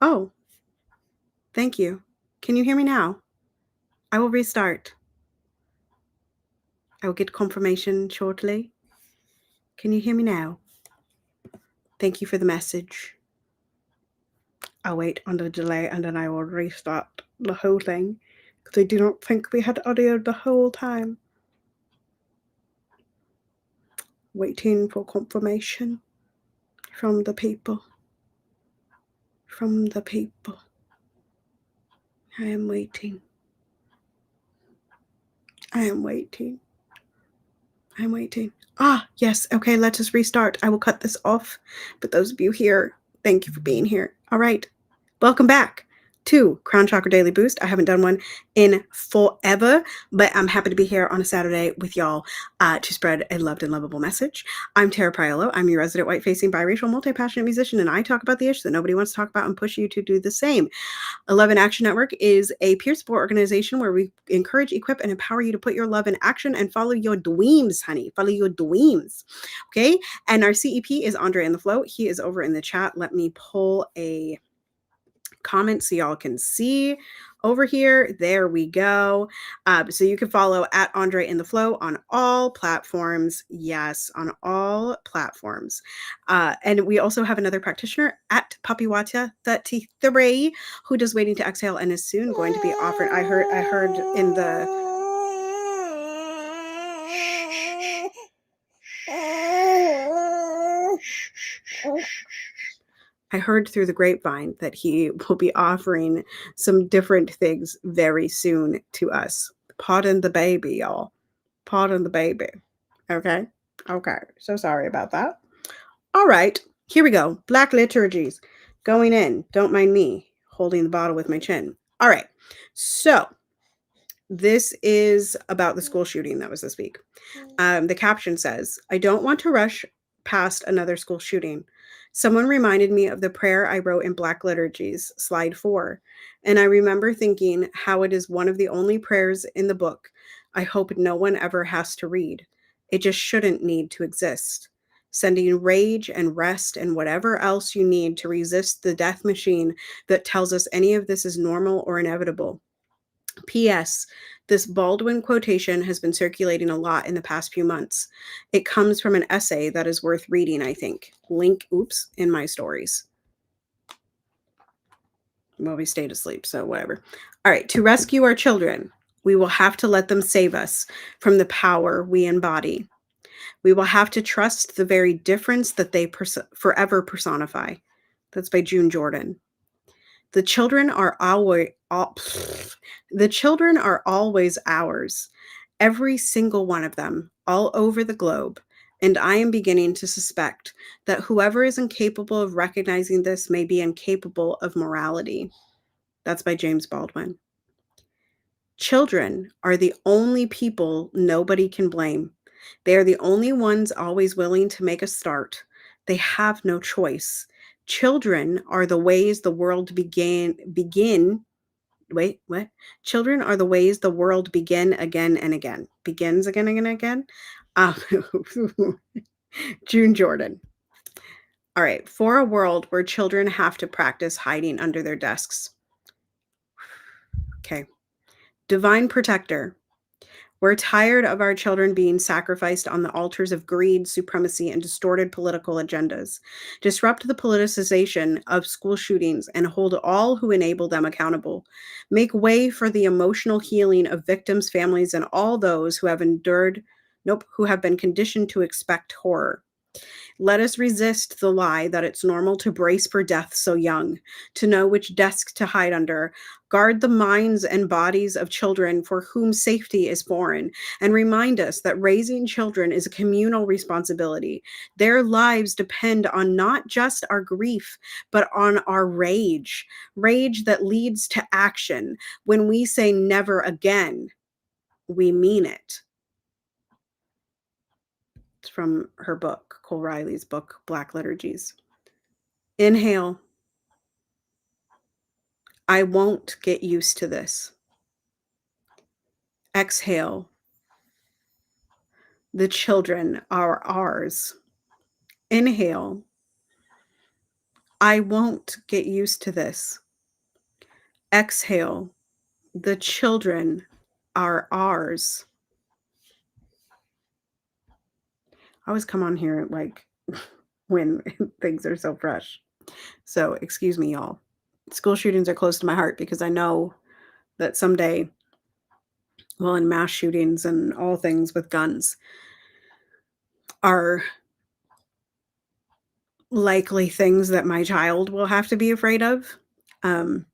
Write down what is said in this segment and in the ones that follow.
Oh, thank you. Can you hear me now? I will restart. I will get confirmation shortly. Can you hear me now? Thank you for the message. I'll wait on the delay and then I will restart the whole thing because I do not think we had audio the whole time. Waiting for confirmation from the people. From the people. I am waiting. I am waiting. I'm waiting. Ah, yes. Okay, let us restart. I will cut this off. But those of you here, thank you for being here. All right. Welcome back to Crown Chakra Daily Boost. I haven't done one in forever, but I'm happy to be here on a Saturday with y'all to spread a loved and lovable message. I'm Tara Priolo. I'm your resident white-facing biracial multi-passionate musician, and I talk about the issues that nobody wants to talk about and push you to do the same. 11 Action Network is a peer support organization where we encourage, equip, and empower you to put your love in action and follow your dreams, honey. Follow your dreams. Okay. And our CEP is Andre in the Flow. He is over in the chat. Let me pull a comment so y'all can see over here. There we go. So you can follow at Andre in the Flow on all platforms. Yes, on all platforms. And we also have another practitioner at Papiwata33 who does Waiting to Exhale and is soon going to be offered. I heard in the I heard through the grapevine that he will be offering some different things very soon to us. Pardon the baby, y'all. Pardon the baby. Okay. Okay. So sorry about that. All right. Here we go. Black liturgies going in. Don't mind me holding the bottle with my chin. All right. So this is about the school shooting that was this week. The caption says, I don't want to rush past another school shooting. Someone reminded me of the prayer I wrote in Black Liturgies, slide 4. And I remember thinking how it is one of the only prayers in the book I hope no one ever has to read. It just shouldn't need to exist. Sending rage and rest and whatever else you need to resist the death machine that tells us any of this is normal or inevitable. P.S. This Baldwin quotation has been circulating a lot in the past few months. It comes from an essay that is worth reading, I think. Link, in my stories. Well, we stayed asleep, so whatever. All right, to rescue our children, we will have to let them save us from the power we embody. We will have to trust the very difference that they forever personify. That's by June Jordan. The children are always ours, every single one of them, all over the globe. And I am beginning to suspect that whoever is incapable of recognizing this may be incapable of morality. That's by James Baldwin. Children are the only people nobody can blame. They are the only ones always willing to make a start. They have no choice. Children are the ways the world begin. Wait, what? Children are the ways the world begin again and again. Begins again and again? Um, June Jordan. All right. For a world where children have to practice hiding under their desks. Okay. Divine protector. We're tired of our children being sacrificed on the altars of greed, supremacy, and distorted political agendas. Disrupt the politicization of school shootings and hold all who enable them accountable. Make way for the emotional healing of victims, families, and all those who have who have been conditioned to expect horror. Let us resist the lie that it's normal to brace for death so young, to know which desk to hide under. Guard the minds and bodies of children for whom safety is foreign, and remind us that raising children is a communal responsibility. Their lives depend on not just our grief, but on our rage that leads to action. When we say never again, we mean it. It's from her book, Cole Riley's book, Black Liturgies. Inhale. I won't get used to this. Exhale. The children are ours. Inhale. I won't get used to this. Exhale. The children are ours. I always come on here like when things are so fresh. So, excuse me, y'all. School shootings are close to my heart because I know that someday, well, in mass shootings and all things with guns are likely things that my child will have to be afraid of. Um,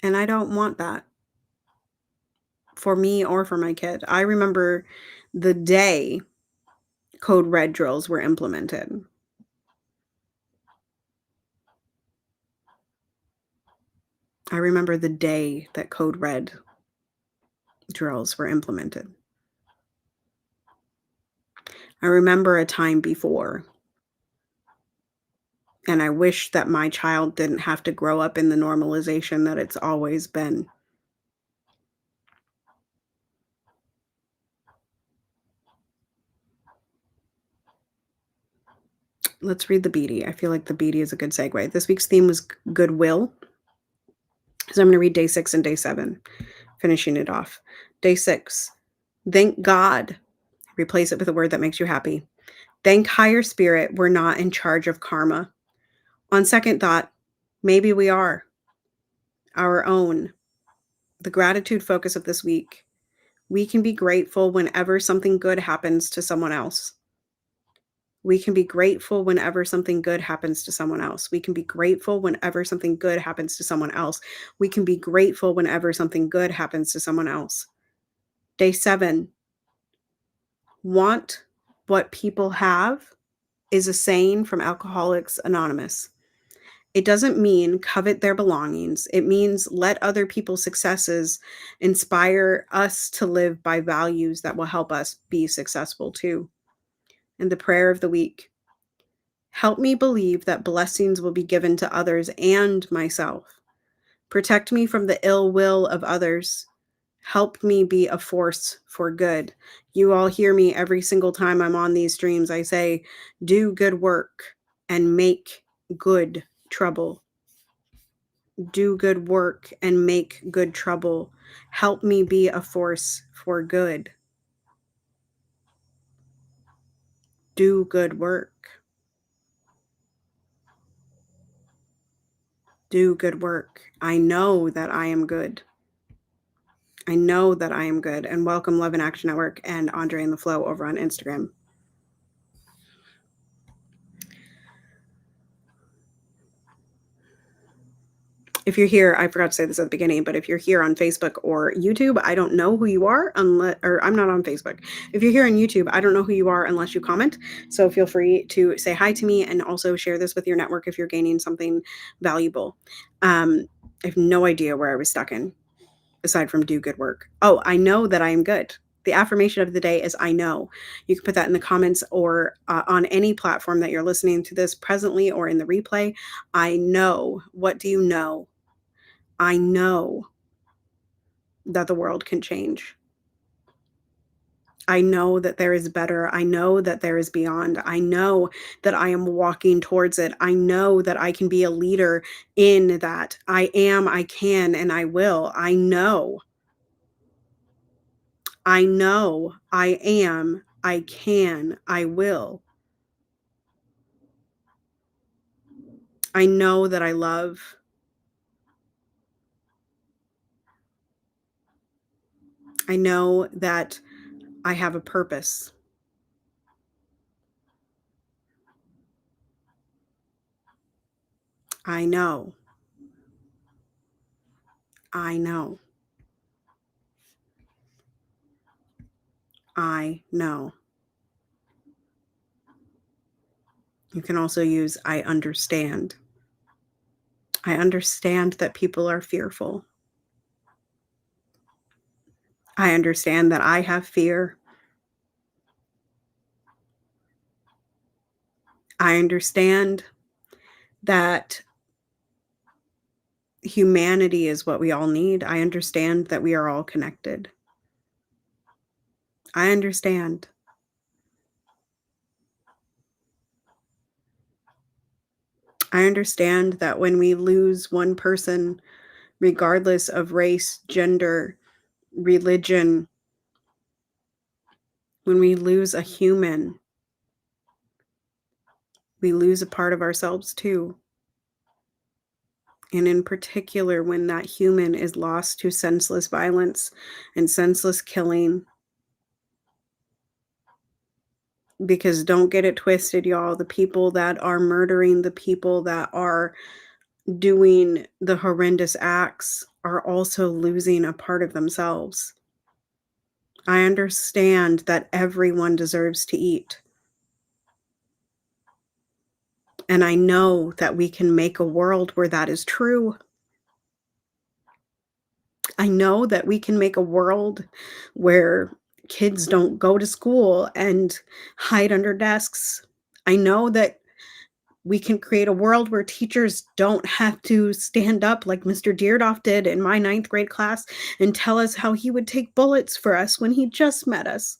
and I don't want that for me or for my kid. I remember the day code red drills were implemented. I remember the day that code red drills were implemented. I remember a time before, and I wish that my child didn't have to grow up in the normalization that it's always been. Let's read the Beatty. I feel like the Beatty is a good segue. This week's theme was goodwill. So I'm going to read day 6 and day 7, finishing it off. Day 6, thank God. Replace it with a word that makes you happy. Thank higher spirit we're not in charge of karma. On second thought, maybe we are our own. The gratitude focus of this week. We can be grateful whenever something good happens to someone else. We can be grateful whenever something good happens to someone else. We can be grateful whenever something good happens to someone else. We can be grateful whenever something good happens to someone else. Day 7, want what people have is a saying from Alcoholics Anonymous. It doesn't mean covet their belongings. It means let other people's successes inspire us to live by values that will help us be successful too. And the prayer of the week. Help me believe that blessings will be given to others and myself. Protect me from the ill will of others. Help me be a force for good. You all hear me every single time I'm on these streams. I say, do good work and make good trouble. Do good work and make good trouble. Help me be a force for good. Do good work. Do good work. I know that I am good. I know that I am good. And welcome Love and Action Network and Andre and the Flow over on Instagram. If you're here, I forgot to say this at the beginning, but if you're here on Facebook or YouTube, I don't know who you are unless, or I'm not on Facebook. If you're here on YouTube, I don't know who you are unless you comment. So feel free to say hi to me and also share this with your network if you're gaining something valuable. I have no idea where I was stuck in, aside from do good work. Oh, I know that I am good. The affirmation of the day is I know. You can put that in the comments or on any platform that you're listening to this presently or in the replay. I know. What do you know? I know that the world can change. I know that there is better. I know that there is beyond. I know that I am walking towards it. I know that I can be a leader in that. I am, I can, and I will. I know. I know I am, I can, I will. I know that I love. I know that I have a purpose. I know. I know. I know. You can also use I understand. I understand that people are fearful. I understand that I have fear. I understand that humanity is what we all need. I understand that we are all connected. I understand. I understand that when we lose one person, regardless of race, gender, religion, when we lose a human, we lose a part of ourselves too. And in particular, when that human is lost to senseless violence and senseless killing, because don't get it twisted, y'all. The people that are murdering, the people that are doing the horrendous acts are also losing a part of themselves. I understand that everyone deserves to eat. And I know that we can make a world where that is true. I know that we can make a world where kids don't go to school and hide under desks. I know that we can create a world where teachers don't have to stand up like Mr. Deardoff did in my ninth grade class and tell us how he would take bullets for us when he just met us.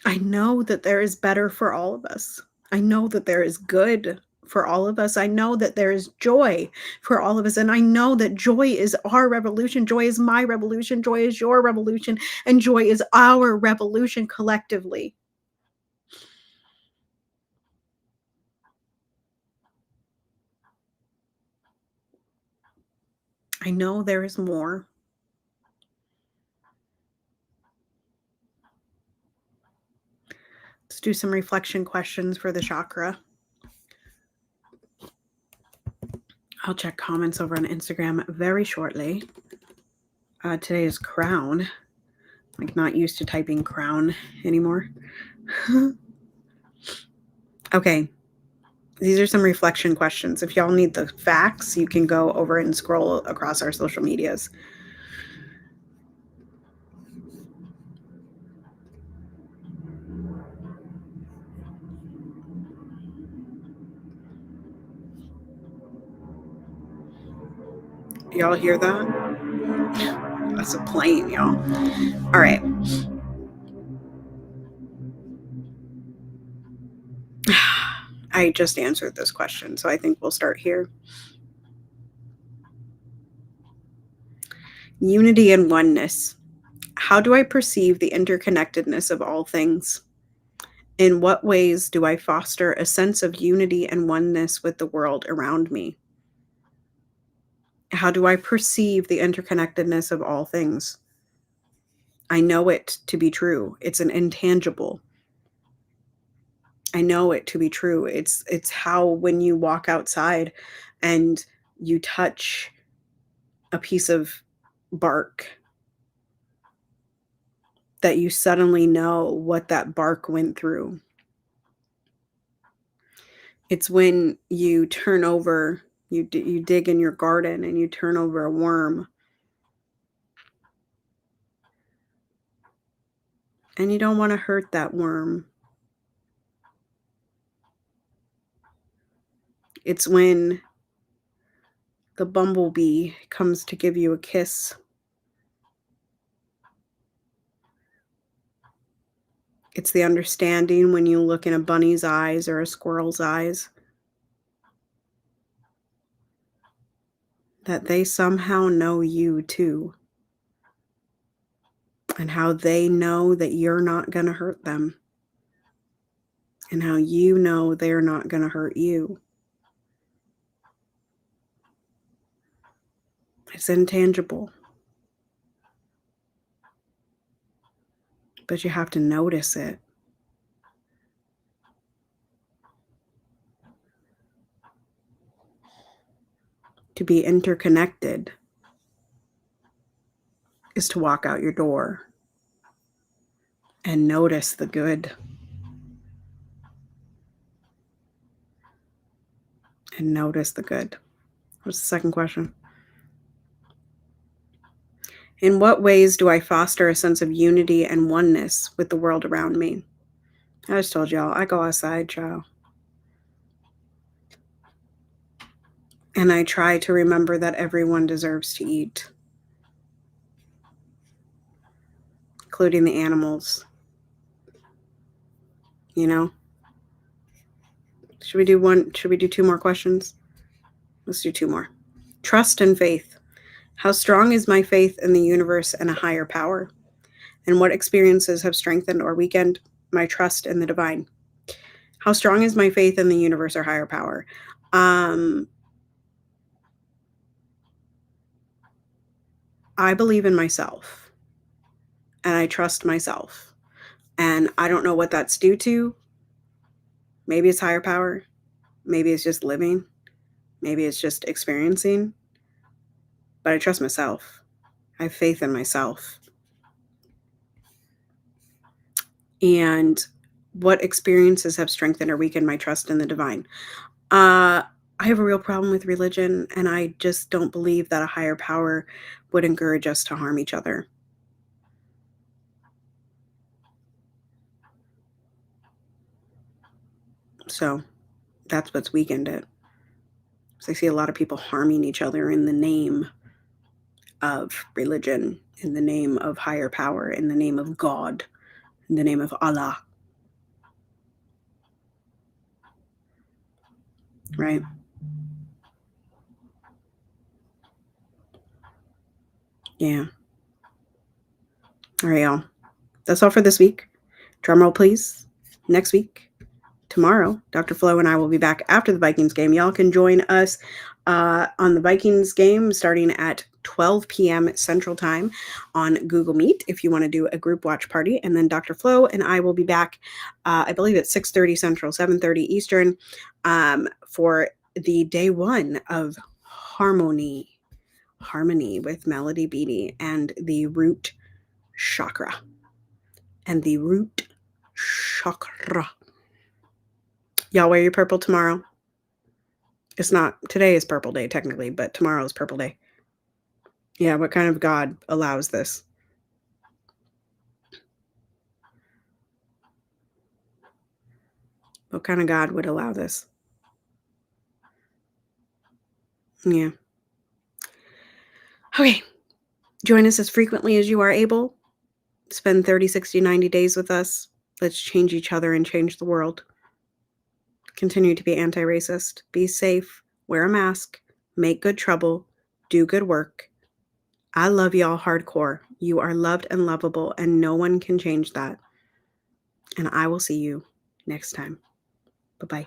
I know that there is better for all of us. I know that there is good for all of us. I know that there is joy for all of us. And I know that joy is our revolution. Joy is my revolution. Joy is your revolution. And joy is our revolution collectively. I know there is more. Let's do some reflection questions for the chakra. I'll check comments over on Instagram very shortly. Today is crown. Like, not used to typing crown anymore. Okay. These are some reflection questions. If y'all need the facts, you can go over and scroll across our social medias. Y'all hear that? That's a plane, y'all. All right. I just answered this question, so I think we'll start here. Unity and oneness. How do I perceive the interconnectedness of all things? In what ways do I foster a sense of unity and oneness with the world around me? How do I perceive the interconnectedness of all things? I know it to be true. It's an intangible. I know it to be true. It's how when you walk outside and you touch a piece of bark that you suddenly know what that bark went through. It's when you turn over, you dig in your garden and you turn over a worm and you don't want to hurt that worm. It's when the bumblebee comes to give you a kiss. It's the understanding when you look in a bunny's eyes or a squirrel's eyes that they somehow know you too, and how they know that you're not going to hurt them, and how you know they're not going to hurt you. It's intangible, but you have to notice it. To be interconnected is to walk out your door and notice the good. And notice the good. What's the second question? In what ways do I foster a sense of unity and oneness with the world around me? I just told y'all, I go outside, child. And I try to remember that everyone deserves to eat, including the animals. you know? Should we do two more questions? Let's do two more. Trust and faith. How strong is my faith in the universe and a higher power? And what experiences have strengthened or weakened my trust in the divine? How strong is my faith in the universe or higher power? I believe in myself and I trust myself. And I don't know what that's due to. Maybe it's higher power. Maybe it's just living. Maybe it's just experiencing. But I trust myself. I have faith in myself. And what experiences have strengthened or weakened my trust in the divine? I have a real problem with religion, and I just don't believe that a higher power would encourage us to harm each other. So that's what's weakened it. So I see a lot of people harming each other in the name of religion, in the name of higher power, in the name of God, in the name of Allah. Right? Yeah. All right, y'all. That's all for this week. Drum roll, please. Next week, tomorrow, Dr. Flo and I will be back after the Vikings game. Y'all can join us on the Vikings game starting at 12 p.m. Central Time on Google Meet if you want to do a group watch party. And then Dr. Flo and I will be back, I believe, at 6:30 Central, 7:30 Eastern for the day one of Harmony with Melody Beatty and the root chakra. Y'all wear your purple tomorrow. It's not, today is purple day technically, but tomorrow is purple day. Yeah, what kind of God allows this? What kind of God would allow this? Yeah. Okay. Join us as frequently as you are able. Spend 30, 60, 90 days with us. Let's change each other and change the world. Continue to be anti-racist. Be safe. Wear a mask. Make good trouble. Do good work. I love y'all hardcore. You are loved and lovable, and no one can change that. And I will see you next time. Bye-bye.